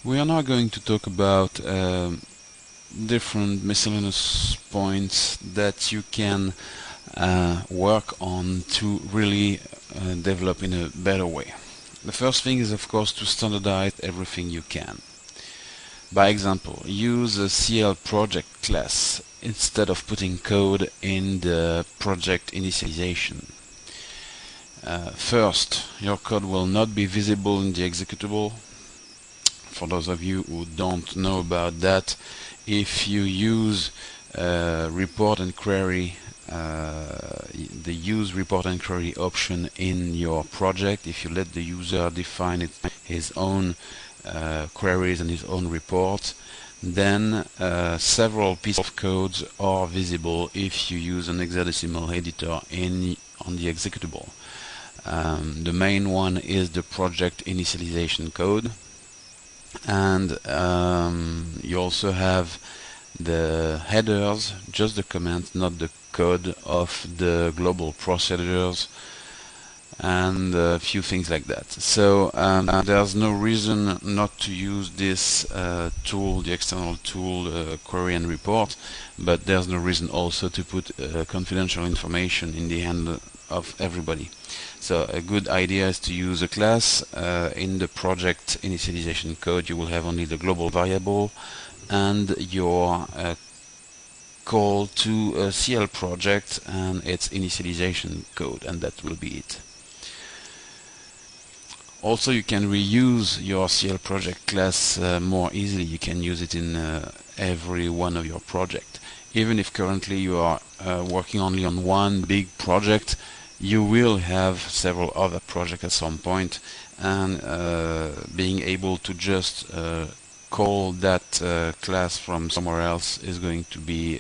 We are now going to talk about different miscellaneous points that you can work on to really develop in a better way. The first thing is, of course, to standardize everything you can. By example, use a CL project class instead of putting code in the project initialization. First, your code will not be visible in the executable. For those of you who don't know about that, if you use report and query, the use report and query option in your project, if you let the user define his own queries and his own reports, then several pieces of codes are visible if you use an hexadecimal editor on the executable. The main one is the project initialization code, and you also have the headers, just the comments, not the code of the global procedures, and a few things like that. So there's no reason not to use this tool, the external tool, query and report, but there's no reason also to put confidential information in the hand of everybody. So a good idea is to use a class. In the project initialization code, you will have only the global variable and your call to a CL project and its initialization code, and that will be it. Also, you can reuse your CL project class more easily. You can use it in every one of your projects. Even if currently you are working only on one big project, you will have several other projects at some point, and being able to just call that class from somewhere else is going to be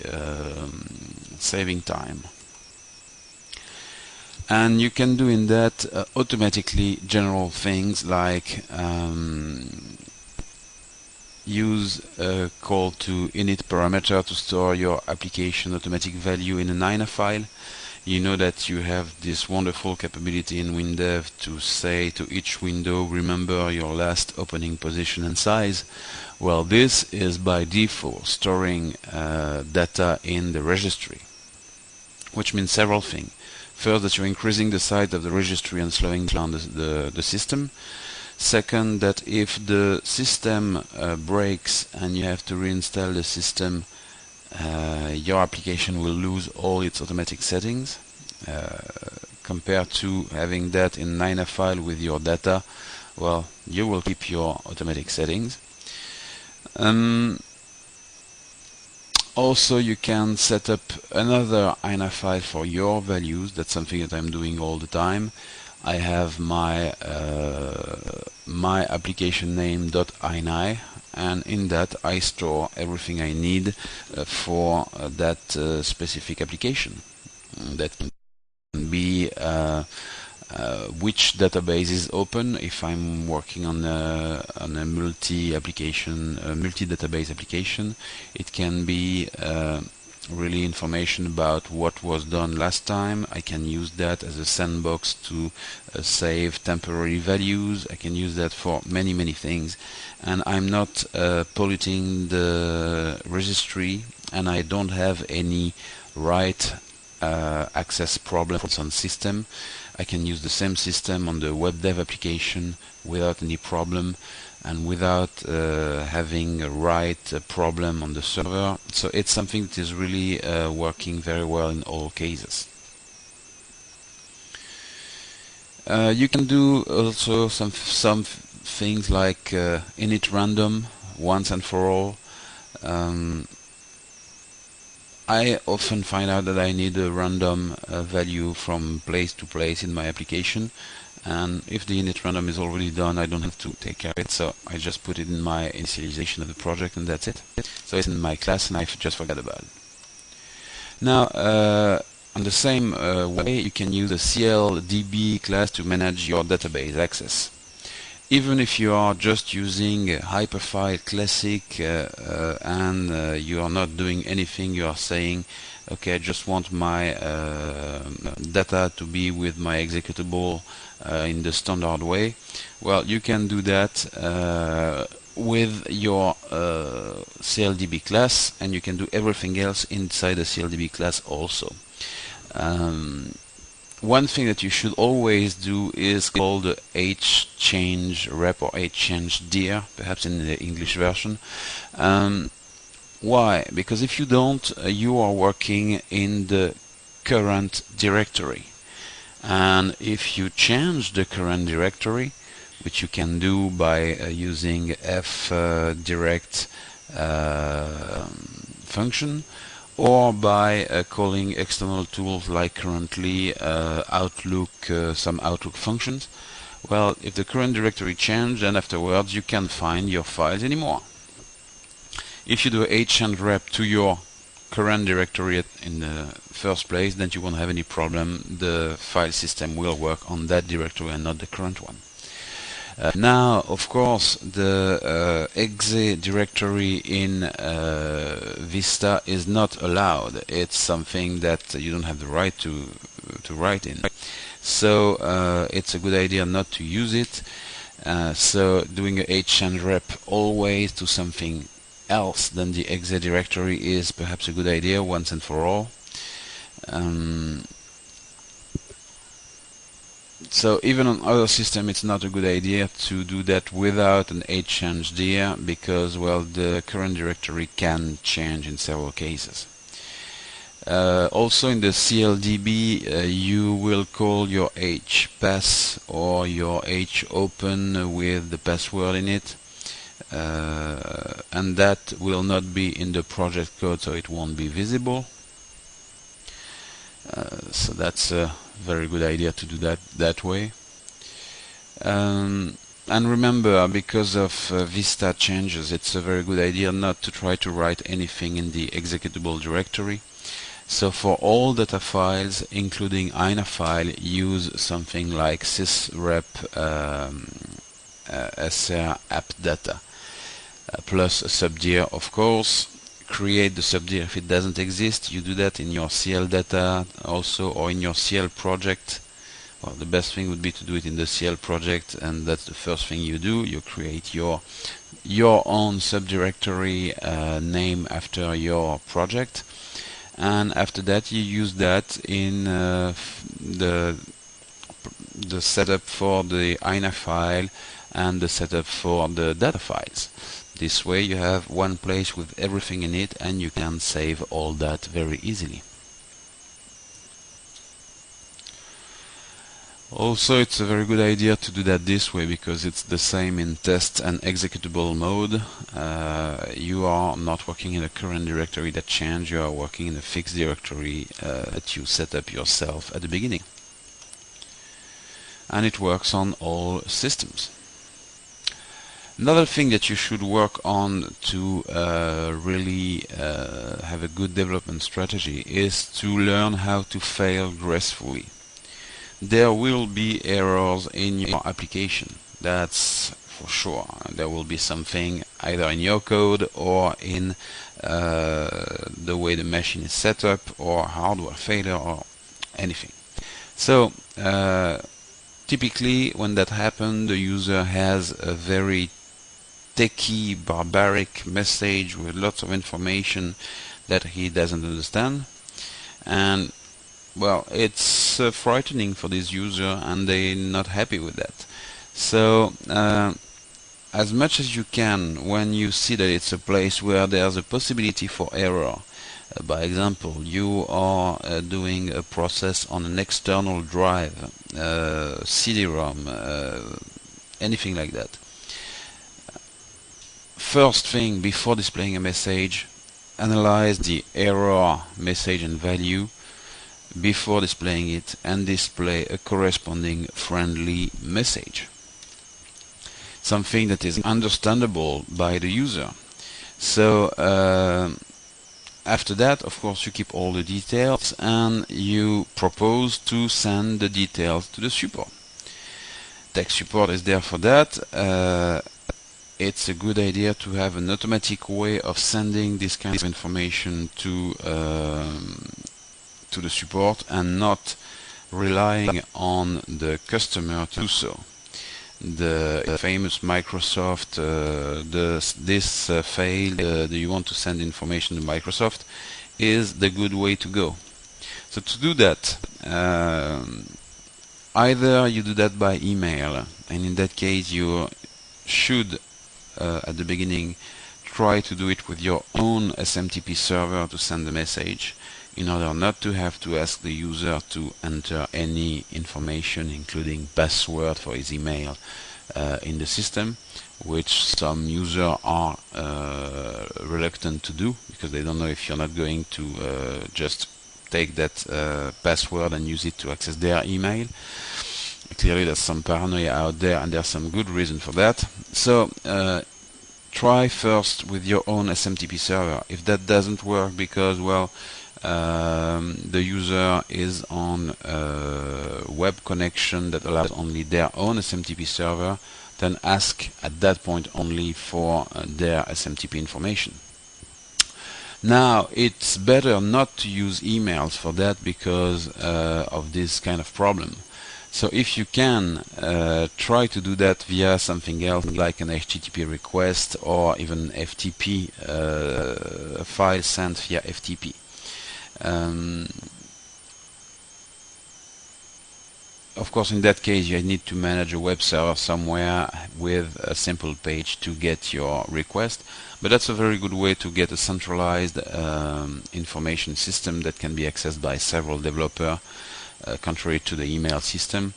saving time. And you can do in that automatically general things like use a call to Init Parameter to store your application automatic value in an Ein of File. You know that you have this wonderful capability in WinDev to say to each window, remember your last opening position and size. Well, this is by default storing data in the registry, which means several things. First, that you're increasing the size of the registry and slowing down the system. Second, that if the system breaks and you have to reinstall the system, your application will lose all its automatic settings, compared to having that in Ein of File with your data. Well, you will keep your automatic settings. Also, you can set up another Ein of File for your values. That's something that I'm doing all the time. I have my my application name .ini, and in that I store everything I need for that specific application. That can be which database is open if I'm working on a multi-database application. It can be really information about what was done last time. I can use that as a sandbox to save temporary values. I can use that for many things, and I'm not polluting the registry, and I don't have any write access problem on system. I can use the same system on the WebDev application without any problem, and without having a write problem on the server. So it's something that is really working very well in all cases. You can do also some things like init random once and for all. I often find out that I need a random value from place to place in my application, and if the init random is already done, I don't have to take care of it, so I just put it in my initialization of the project, and that's it. So it's in my class, and I just forget about it. Now, on the same way, you can use a CLDB class to manage your database access. Even if you are just using Hyperfile Classic and you are not doing anything, you are saying, okay, I just want my data to be with my executable in the standard way. Well, you can do that with your CLDB class, and you can do everything else inside the CLDB class also. One thing that you should always do is call the hchange rep or hchange dir, perhaps in the English version. Why? Because if you don't, you are working in the current directory. And if you change the current directory, which you can do by using fdirect function, or by calling external tools like currently Outlook, some Outlook functions. Well, if the current directory changed, then afterwards you can't find your files anymore. If you do a hchange rep to your current directory in the first place, then you won't have any problem. The file system will work on that directory and not the current one. Now, of course, the exe directory in Vista is not allowed. It's something that you don't have the right to write in. So it's a good idea not to use it. So doing a hchange rep always to something else than the exe directory is perhaps a good idea once and for all. So even on other systems, it's not a good idea to do that without an hchange dir, because, well, the current directory can change in several cases. Also in the CLDB, you will call your hpass or your hopen with the password in it, and that will not be in the project code, so it won't be visible. So that's a very good idea to do that way. And remember, because of Vista changes, it's a very good idea not to try to write anything in the executable directory. So for all data files, including Ein of File, use something like sysrep sr appdata plus a subdir, of course. Create the subdir if it doesn't exist. You do that in your CL data also, or in your CL project. Well, the best thing would be to do it in the CL project, and that's the first thing you do. You create your own subdirectory name after your project, and after that you use that in the setup for the Ein of File and the setup for the data files. This way you have one place with everything in it, and you can save all that very easily. Also, it's a very good idea to do that this way, because it's the same in test and executable mode. You are not working in a current directory that changed, you are working in a fixed directory that you set up yourself at the beginning. And it works on all systems. Another thing that you should work on to really have a good development strategy is to learn how to fail gracefully. There will be errors in your application, that's for sure. There will be something either in your code or in the way the machine is set up, or hardware failure, or anything. So typically when that happens, the user has a very techy, barbaric message with lots of information that he doesn't understand, and well, it's frightening for this user, and they're not happy with that. So as much as you can, when you see that it's a place where there's a possibility for error, by example, you are doing a process on an external drive, CD-ROM, anything like that. First thing, before displaying a message, analyze the error message and value before displaying it, and display a corresponding friendly message, something that is understandable by the user. So after that, of course, you keep all the details, and you propose to send the details to the support. Tech support is there for that. It's a good idea to have an automatic way of sending this kind of information to the support, and not relying on the customer to do so. the famous Microsoft, this failed, do you want to send information to Microsoft, is the good way to go. So to do that, either you do that by email, and in that case you should at the beginning try to do it with your own SMTP server to send the message, in order not to have to ask the user to enter any information, including password for his email, in the system, which some users are reluctant to do, because they don't know if you're not going to just take that password and use it to access their email. Clearly there's some paranoia out there, and there's some good reason for that. So try first with your own SMTP server. If that doesn't work because, well, the user is on a web connection that allows only their own SMTP server, then ask at that point only for their SMTP information. Now, it's better not to use emails for that because of this kind of problem. So if you can, try to do that via something else like an HTTP request, or even FTP, file sent via FTP. Of course, in that case, you need to manage a web server somewhere with a simple page to get your request. But that's a very good way to get a centralized information system that can be accessed by several developers, contrary to the email system.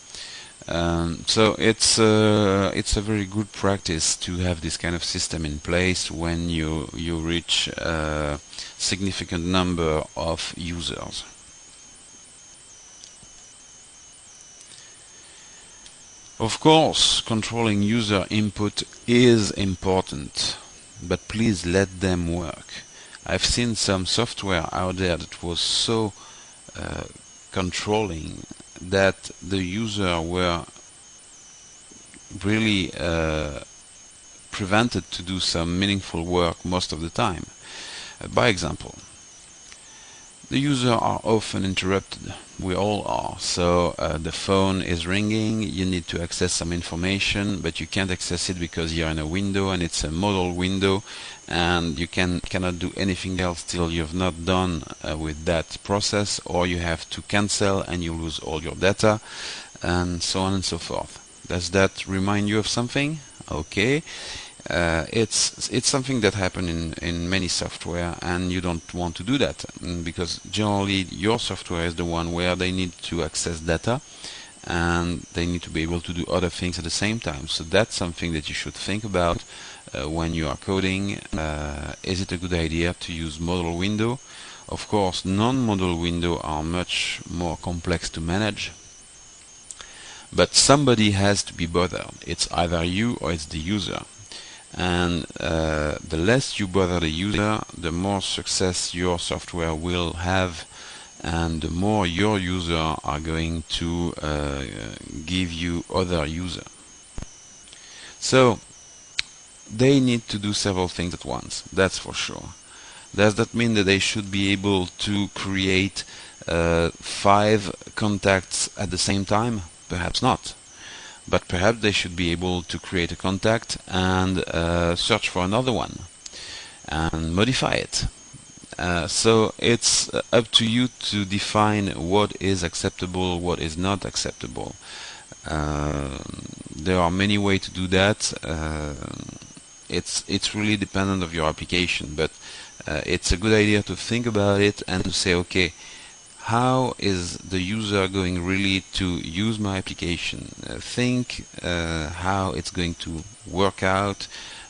So it's a very good practice to have this kind of system in place when you reach a significant number of users. Of course, controlling user input is important, but please let them work. I've seen some software out there that was so controlling that the user were really prevented to do some meaningful work most of the time. By example, the users are often interrupted. We all are. So the phone is ringing, you need to access some information, but you can't access it because you're in a window and it's a modal window, and you cannot do anything else till you've not done with that process, or you have to cancel and you lose all your data, and so on and so forth. Does that remind you of something? Okay. It's something that happens in many software, and you don't want to do that, because generally your software is the one where they need to access data and they need to be able to do other things at the same time. So that's something that you should think about when you are coding. Is it a good idea to use modal window? Of course, non-modal window are much more complex to manage, but somebody has to be bothered. It's either you or it's the user. And the less you bother the user, the more success your software will have, and the more your users are going to give you other users. So they need to do several things at once, that's for sure. Does that mean that they should be able to create 5 contacts at the same time? Perhaps not. But perhaps they should be able to create a contact and search for another one and modify it. So it's up to you to define what is acceptable, what is not acceptable. There are many ways to do that. It's really dependent of your application, but it's a good idea to think about it and to say, okay, how is the user going really to use my application? Think how it's going to work out,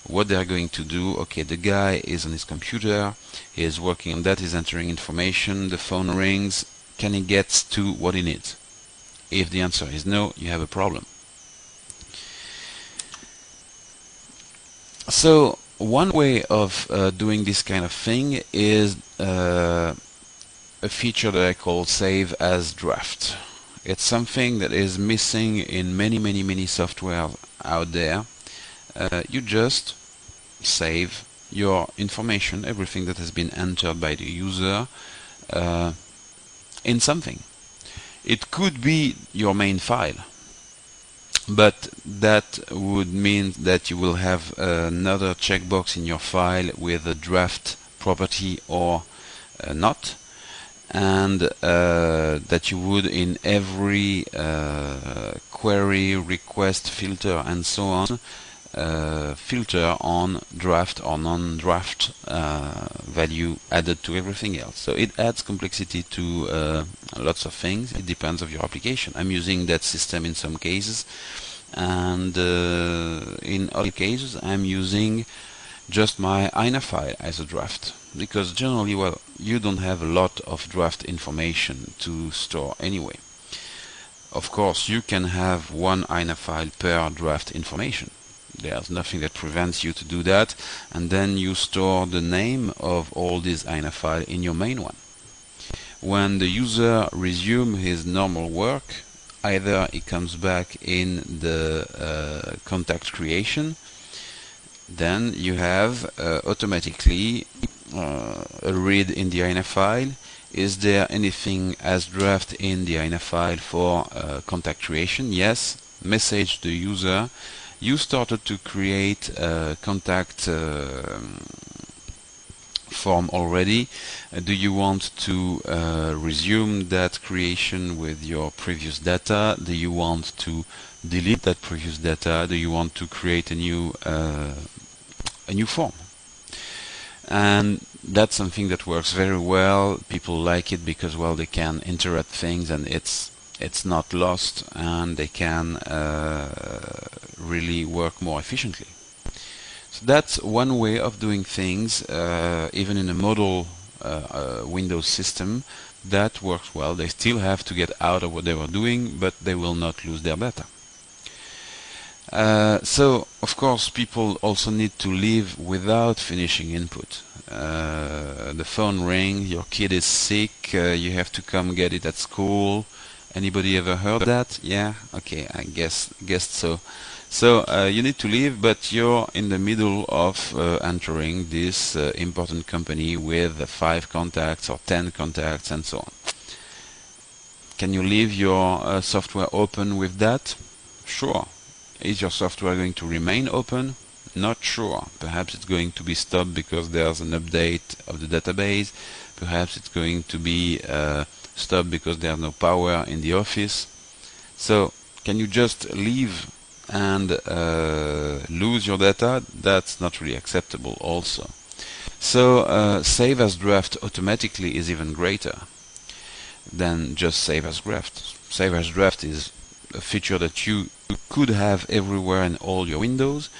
what they're going to do. Okay, the guy is on his computer, he is working on that, he's entering information, the phone rings, can he get to what he needs? If the answer is no, you have a problem. So one way of doing this kind of thing is a feature that I call save as draft. It's something that is missing in many software out there. You just save your information, everything that has been entered by the user, in something. It could be your main file. but that would mean that you will have another checkbox in your file with a draft property or not, and that you would in every query, request, filter and so on filter on draft or non-draft value added to everything else. So it adds complexity to lots of things. It depends on your application. I'm using that system in some cases, and in other cases I'm using just my Ein of File as a draft, because generally, well, you don't have a lot of draft information to store anyway. Of course, you can have one Ein of File per draft information. There's nothing that prevents you to do that, and then you store the name of all these Ein of File in your main one. When the user resumes his normal work, either he comes back in the contact creation, then you have automatically a read in the Ein of File. Is there anything as draft in the Ein of File for contact creation? Yes. Message the user, you started to create a contact form already. Do you want to resume that creation with your previous data? Do you want to delete that previous data? Do you want to create a new form? And that's something that works very well. People like it because, well, they can interrupt things and it's not lost, and they can really work more efficiently. So that's one way of doing things, even in a Modal Windows system. That works well. They still have to get out of what they were doing, but they will not lose their data. So, of course, people also need to leave without finishing input. The phone rings, your kid is sick, you have to come get it at school. Anybody ever heard that? Yeah? Okay, I guess so. So you need to leave, but you're in the middle of entering this important company with 5 contacts or 10 contacts and so on. Can you leave your software open with that? Sure. Is your software going to remain open? Not sure. Perhaps it's going to be stopped because there's an update of the database. Perhaps it's going to be stopped because there's no power in the office. So can you just leave and lose your data? That's not really acceptable also. So save as draft automatically is even greater than just save as draft. Save as draft is a feature that you could have everywhere in all your windows,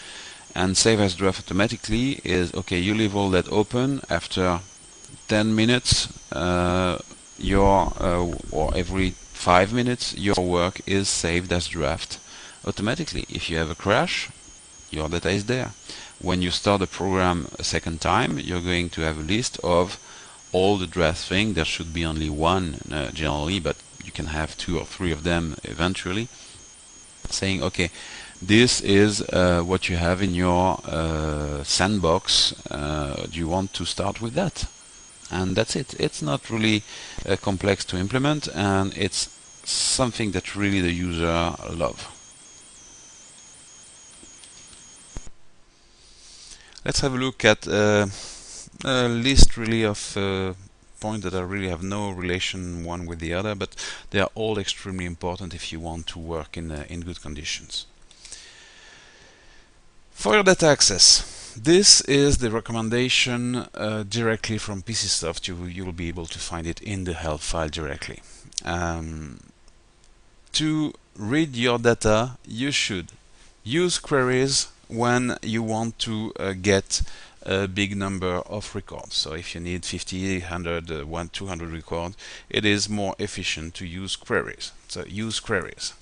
and save as draft automatically is, okay, you leave all that open. After 10 minutes or every 5 minutes your work is saved as draft automatically. If you have a crash, your data is there. When you start the program a second time, you're going to have a list of all the draft things. There should be only one generally, but you can have 2 or 3 of them eventually, saying, okay, this is what you have in your sandbox. Do you want to start with that? And that's it. It's not really complex to implement, and it's something that really the user love. Let's have a look at a list really of points that really have no relation one with the other, but they are all extremely important if you want to work in good conditions. For your data access, this is the recommendation directly from PCSoft. You will be able to find it in the help file directly. To read your data, you should use queries when you want to get a big number of records. So if you need 50, 100, 200 records, it is more efficient to use queries. So use queries.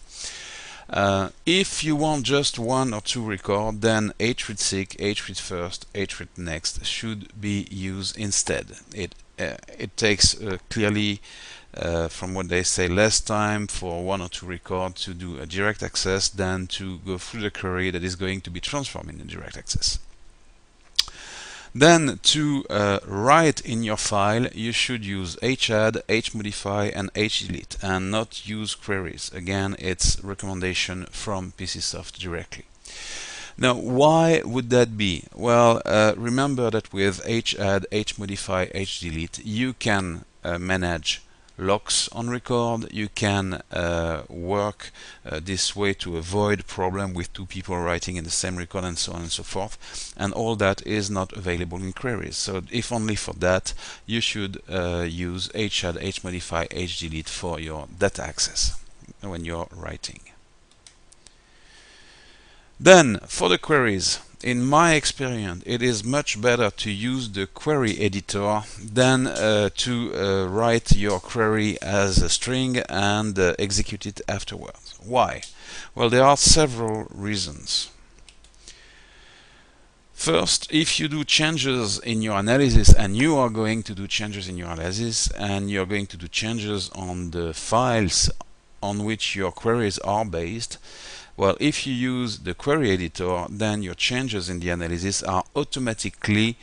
If you want just 1 or 2 records, then hread seek, hread first, hread next should be used instead. It takes clearly, from what they say, less time for 1 or 2 records to do a direct access than to go through the query that is going to be transformed in a direct access. Then to write in your file, you should use hadd, hmodify, and hdelete, and not use queries. Again, it's recommendation from PCSoft directly. Now, why would that be? Well, remember that with hadd, hmodify, hdelete, you can manage locks on record. You can work this way to avoid problem with two people writing in the same record, and so on and so forth. And all that is not available in queries. So if only for that, you should use hadd, hmodify, hdelete for your data access when you're writing. Then, for the queries, in my experience, it is much better to use the query editor than to write your query as a string and execute it afterwards. Why? Well, there are several reasons. First, if you do changes in your analysis, and you are going to do changes in your analysis, and you're going to do changes on the files on which your queries are based, well, if you use the query editor, then your changes in the analysis are automatically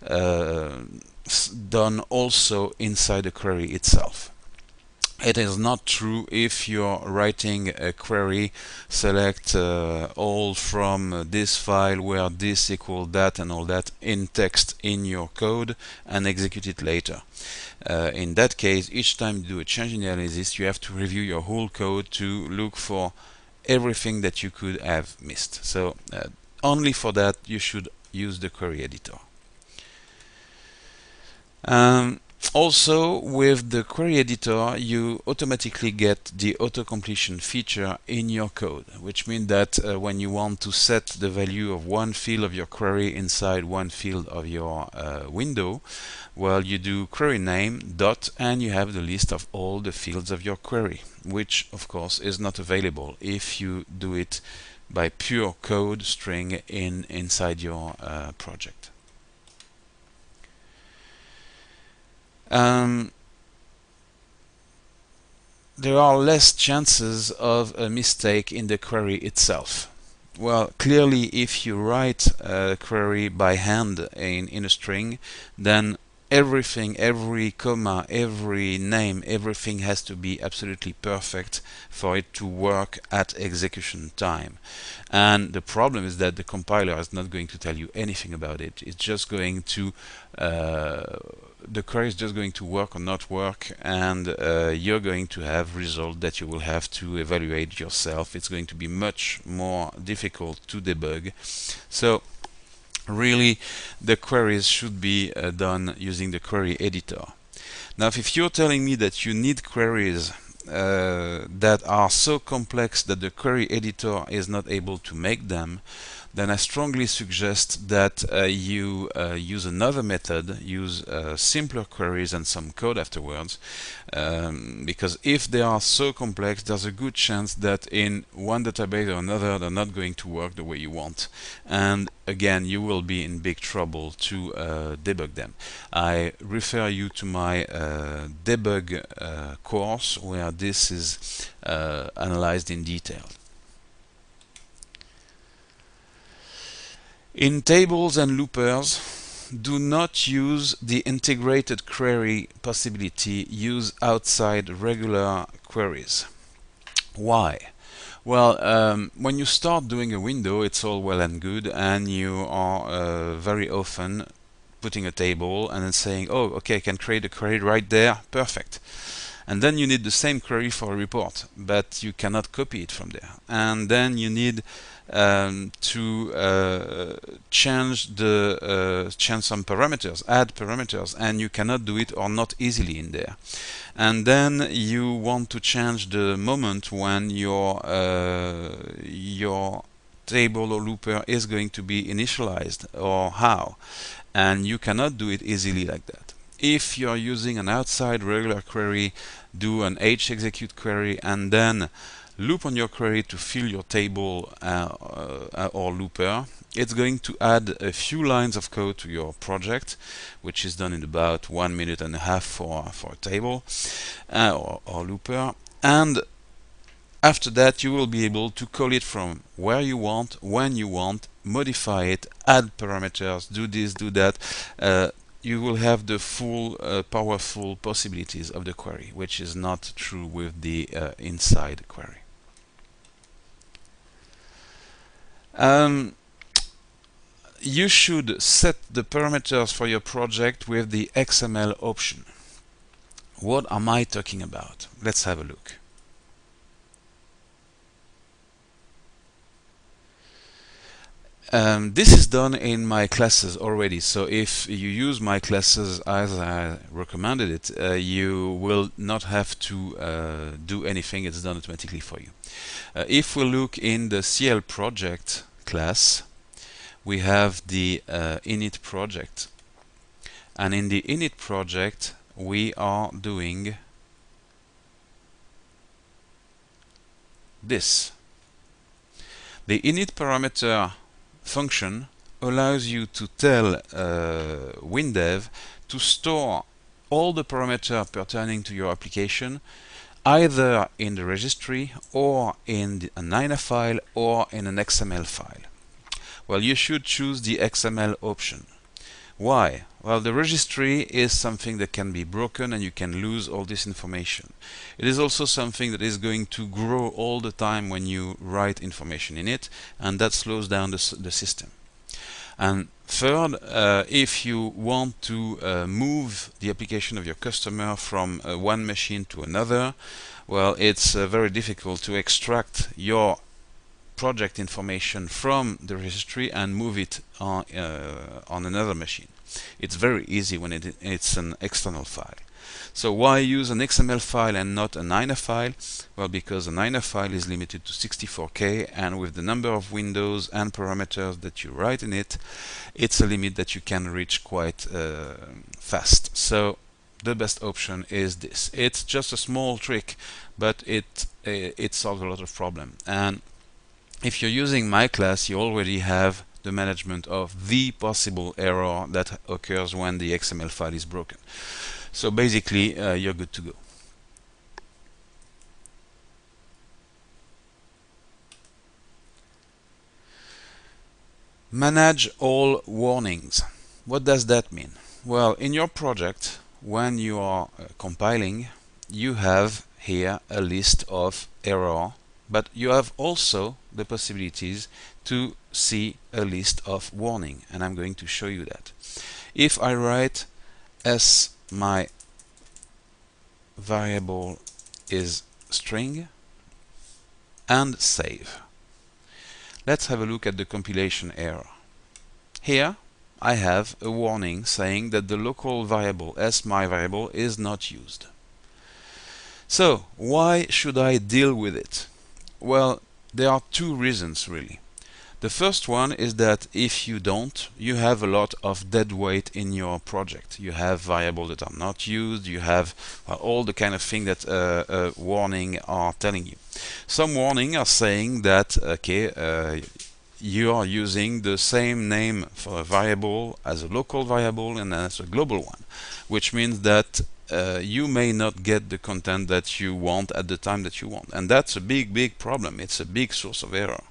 done also inside the query itself. It is not true if you're writing a query, select all from this file where this equal that and all that in text in your code and execute it later. In that case, each time you do a change in the analysis, you have to review your whole code to look for everything that you could have missed. So only for that you should use the query editor. Also, with the query editor, you automatically get the auto-completion feature in your code, which means that when you want to set the value of one field of your query inside one field of your window, well, you do query name dot, and you have the list of all the fields of your query, which of course is not available if you do it by pure code string inside your project. There are less chances of a mistake in the query itself. Well, clearly, if you write a query by hand in a string, then everything, every comma, every name, everything has to be absolutely perfect for it to work at execution time. And the problem is that the compiler is not going to tell you anything about it. It's just going to the query is just going to work or not work, and you're going to have results that you will have to evaluate yourself. It's going to be much more difficult to debug. So really, the queries should be done using the query editor. Now, if you're telling me that you need queries that are so complex that the query editor is not able to make them, then I strongly suggest that you use another method, use simpler queries and some code afterwards, because if they are so complex, there's a good chance that in one database or another they're not going to work the way you want, and again you will be in big trouble to debug them. I refer you to my debug course where this is analyzed in detail. In tables and loopers, do not use the integrated query possibility. Use outside regular queries. Why? Well, when you start doing a window, it's all well and good, and you are very often putting a table and then saying, oh, okay, I can create a query right there, perfect. And then you need the same query for a report, but you cannot copy it from there. And then you need to change some parameters, add parameters, and you cannot do it or not easily in there. And then you want to change the moment when your table or looper is going to be initialized, or how, and you cannot do it easily like that. If you're using an outside regular query, do an hexecute query and then loop on your query to fill your table or looper. It's going to add a few lines of code to your project, which is done in about 1.5 minutes for a table or looper, and after that you will be able to call it from where you want, when you want, modify it, add parameters, do this, do that, you will have the full powerful possibilities of the query, which is not true with the inside query. You should set the parameters for your project with the XML option. What am I talking about? Let's have a look. This is done in my classes already, so if you use my classes as I recommended it, you will not have to do anything. It's done automatically for you. If we look in the CL project class, we have the Init Project, and in the Init Project we are doing this. The Init Parameter function allows you to tell WinDev to store all the parameters pertaining to your application either in the registry or in an Ein of File or in an XML file. Well, you should choose the XML option. Why? Well, the registry is something that can be broken and you can lose all this information. It is also something that is going to grow all the time when you write information in it, and that slows down the system. And third, if you want to move the application of your customer from one machine to another, well, it's very difficult to extract your project information from the registry and move it on another machine. It's very easy when it's an external file. So why use an XML file and not an Ein of File? Well, because an Ein of File is limited to 64K, and with the number of windows and parameters that you write in it, it's a limit that you can reach quite fast. So the best option is this. It's just a small trick, but it solves a lot of problems. And if you're using my class, you already have the management of the possible error that occurs when the XML file is broken. So basically, you're good to go. Manage all warnings. What does that mean? Well, in your project, when you are compiling, you have here a list of errors, but you have also the possibilities to see a list of warning, and I'm going to show you that. If I write as my variable is string and save, let's have a look at the compilation error. Here I have a warning saying that the local variable as my variable is not used. So why should I deal with it? Well, there are two reasons really. The first one is that if you don't, you have a lot of dead weight in your project. You have variables that are not used, you have all the kind of thing that warning are telling you. Some warning are saying that, okay, you are using the same name for a variable as a local variable and as a global one, which means that you may not get the content that you want at the time that you want. And that's a big problem. It's a big source of error.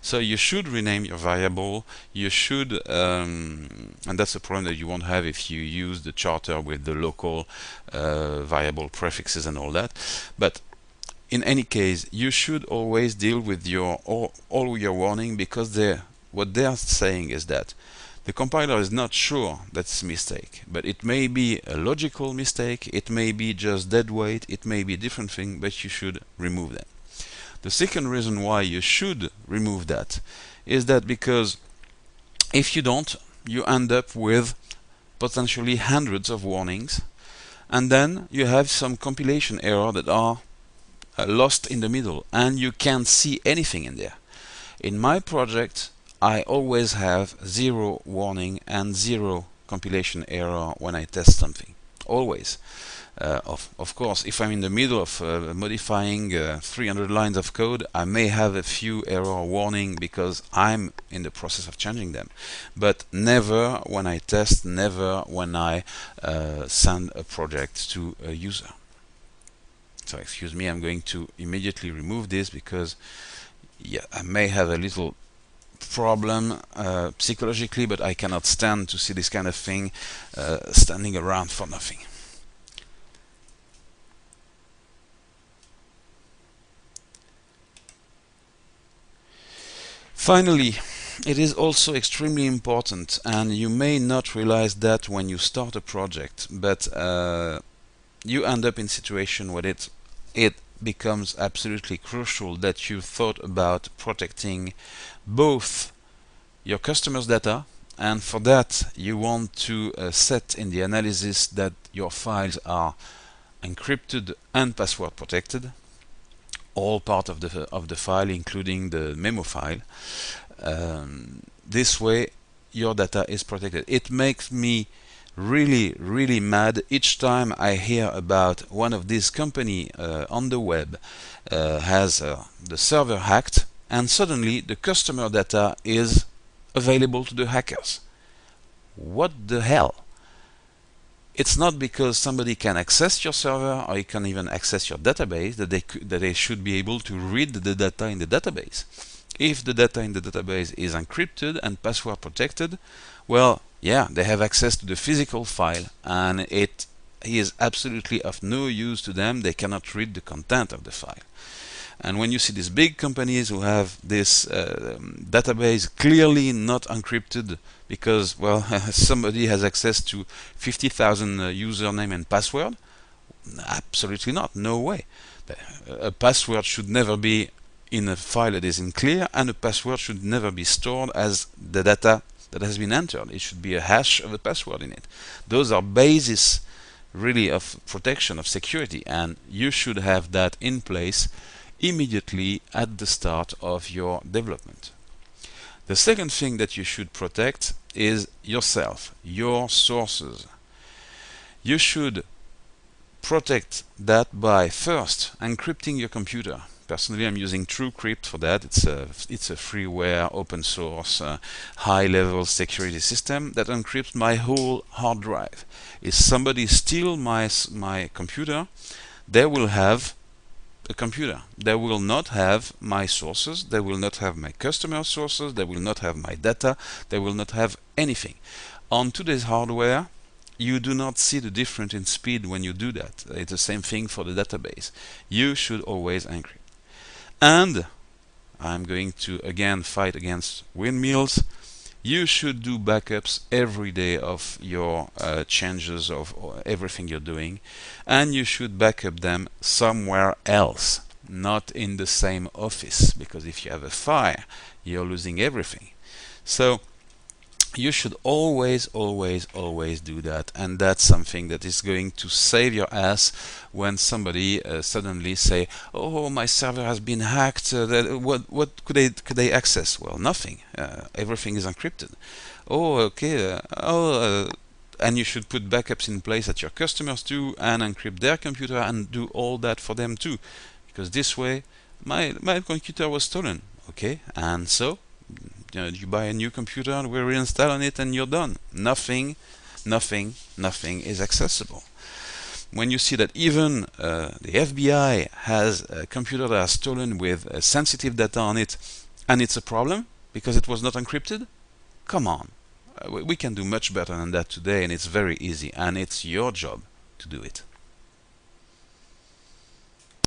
So you should rename your variable. You should, and that's a problem that you won't have if you use the charter with the local variable prefixes and all that. But in any case, you should always deal with your all your warning, because what they are saying is that the compiler is not sure that's a mistake, but it may be a logical mistake, it may be just dead weight, it may be a different thing, but you should remove that. The second reason why you should remove that is that because if you don't, you end up with potentially hundreds of warnings, and then you have some compilation error that are lost in the middle, and you can't see anything in there. In my project, I always have 0 warning and 0 compilation error when I test something. Always. Of course, if I'm in the middle of modifying 300 lines of code, I may have a few error warning because I'm in the process of changing them. But never when I test, never when I send a project to a user. So excuse me, I'm going to immediately remove this because yeah, I may have a little problem psychologically, but I cannot stand to see this kind of thing standing around for nothing. Finally, it is also extremely important, and you may not realize that when you start a project, but you end up in a situation where it becomes absolutely crucial that you thought about protecting both your customers' data, and for that you want to set in the analysis that your files are encrypted and password protected, all part of the file, including the memo file. This way your data is protected. It makes me really mad each time I hear about one of these company on the web has the server hacked, and suddenly the customer data is available to the hackers. What the hell? It's not because somebody can access your server or you can even access your database that they should be able to read the data in the database. If the data in the database is encrypted and password protected, well, yeah, they have access to the physical file, and it is absolutely of no use to them. They cannot read the content of the file. And when you see these big companies who have this database clearly not encrypted because, well, somebody has access to 50,000 username and password, absolutely not, no way. A password should never be in a file that is in clear, and a password should never be stored as the data that has been entered. It should be a hash of a password in it. Those are basis really of protection, of security, and you should have that in place immediately at the start of your development. The second thing that you should protect is yourself, your sources. You should protect that by first encrypting your computer. Personally, I'm using TrueCrypt for that. It's a freeware, open source, high-level security system that encrypts my whole hard drive. If somebody steals my computer, they will have a computer. They will not have my sources, they will not have my customer sources, they will not have my data, they will not have anything. On today's hardware, you do not see the difference in speed when you do that. It's the same thing for the database. You should always encrypt. And I'm going to again fight against windmills. You should do backups every day of your changes of everything you're doing, and you should backup them somewhere else, not in the same office, because if you have a fire, you're losing everything. So you should always do that, and that's something that is going to save your ass when somebody suddenly say, oh, my server has been hacked, what could they access? Well, nothing. Everything is encrypted. Oh, okay. And you should put backups in place at your customers too, and encrypt their computer and do all that for them too, because this way my computer was stolen. Okay, and so you buy a new computer and we reinstall on it and you're done. Nothing is accessible. When you see that even the FBI has a computer that is stolen with sensitive data on it, and it's a problem because it was not encrypted, come on. We can do much better than that today, and it's very easy, and it's your job to do it.